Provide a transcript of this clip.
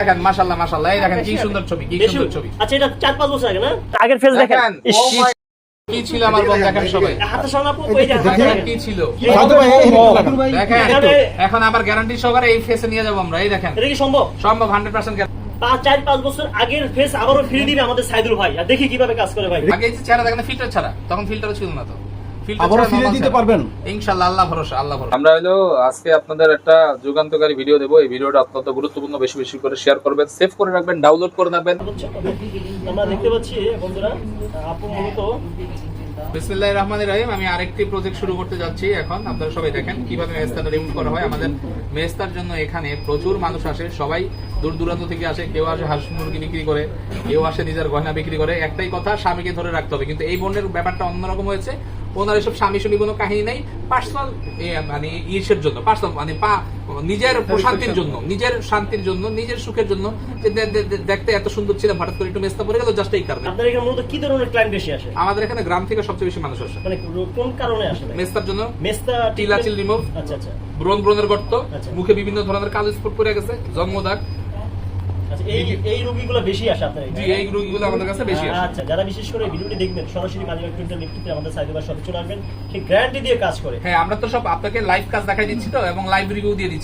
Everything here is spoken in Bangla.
দেখেন মাশাআল্লাহ মাশাআল্লাহ, এই দেখেন কি সুন্দর ছবি, কি সুন্দর ছবি। আচ্ছা এটা 4-5 বছর আগে না? আগের ফেস দেখেন। কি ছিল আমার বোন, দেখেন সবাই হাতে সঙ্গে আপু কই দেখেন কি ছিল। দেখেন এখন আবার গ্যারান্টি সহকারে এই ফেসে নিয়ে যাব আমরা। এই দেখেন এটা কি সম্ভব? সম্ভব 100% গ্যারান্টি। 4-5 বছর আগের ফেস আবারও ফিরে দিবে আমাদের সাইদুল ভাই। আর দেখি কিভাবে কাজ করে ভাই। আগে যে চেহারা দেখেন ফিল্টার ছাড়া, তখন ফিল্টারও ছিল না তো। আবারো ফিরে দিতে পারবেন ইনশাআল্লাহ, আল্লাহ ভরসা, আল্লাহ ভরসা। আমরা হলো আজকে আপনাদের একটা যুগান্তকারী ভিডিও দেবো। এই ভিডিওটা অত্যন্ত গুরুত্বপূর্ণ, বেশি বেশি করে শেয়ার করবেন, সেভ করে রাখবেন, ডাউনলোড করে রাখবেন। আমরা দেখতে পাচ্ছি বন্ধুরা আপু মূলত বিসমিল্লাহির রহমানির রহিম। আমি আরেকটি প্রজেক্ট শুরু করতে যাচ্ছি এখন। আপনারা সবাই দেখেন কিভাবে মেস্তাটা রিমুভ করা হয়। আমাদের মেস্তার জন্য এখানে প্রচুর মানুষ আসে, সবাই দূর দূরান্ত থেকে আসে। কেউ আসে হাঁস মুরগি বিক্রি করে, কেউ আসে নিজের গয়না বিক্রি করে। একটাই কথা, স্বামীকে ধরে রাখতে হবে। কিন্তু এই বোনের ব্যাপারটা অন্যরকম হয়েছে। ওনার এসব স্বামী শুনি কোনো কাহিনী নেই, পার্সোনাল মানে ইসের জন্য, পার্সোনাল মানে নিজের প্রশান্তির জন্য, নিজের শান্তির জন্য, নিজের সুখের জন্য। দেখতে এত সুন্দর ছিলাম, হঠাৎ করে একটু মেস্তা পড়ে গেল, জাস্ট এই কারণে। আপনাদের এখানে মূলত কি ধরনের ক্লায়েন্ট বেশি আসে? আমাদের এখানে গ্রাম থেকে সবচেয়ে বেশি মানুষ আসে। মানে কোন কারণে আসে? মেস্তার জন্য, মেস্তা টিলাচিল রিমুভ, আচ্ছা আচ্ছা, ব্রণের গর্ত, আচ্ছা। মুখে বিভিন্ন ধরনের কালো স্পট পড়ে গেছে, জন্মদাগ। আচ্ছা এই রোগীগুলো বেশি আসে আপনাদের জি, এখানে? এই রোগীগুলো আমাদের কাছে বেশি আসে। আচ্ছা, যারা বিশেষ করে এই ভিডিওটি দেখবেন সরাসরি মালিবাগ প্রিন্টার লিফটিতে আমাদের সাইদুল ভাই সাথে চলে আসবেন। সেই গ্যারান্টি দিয়ে কাজ করে। হ্যাঁ, আমরা তো সব আপনাকে লাইভ কাজ দেখাই দিচ্ছি তো, এবং লাইভ রিভিউ দিয়ে দিচ্ছি।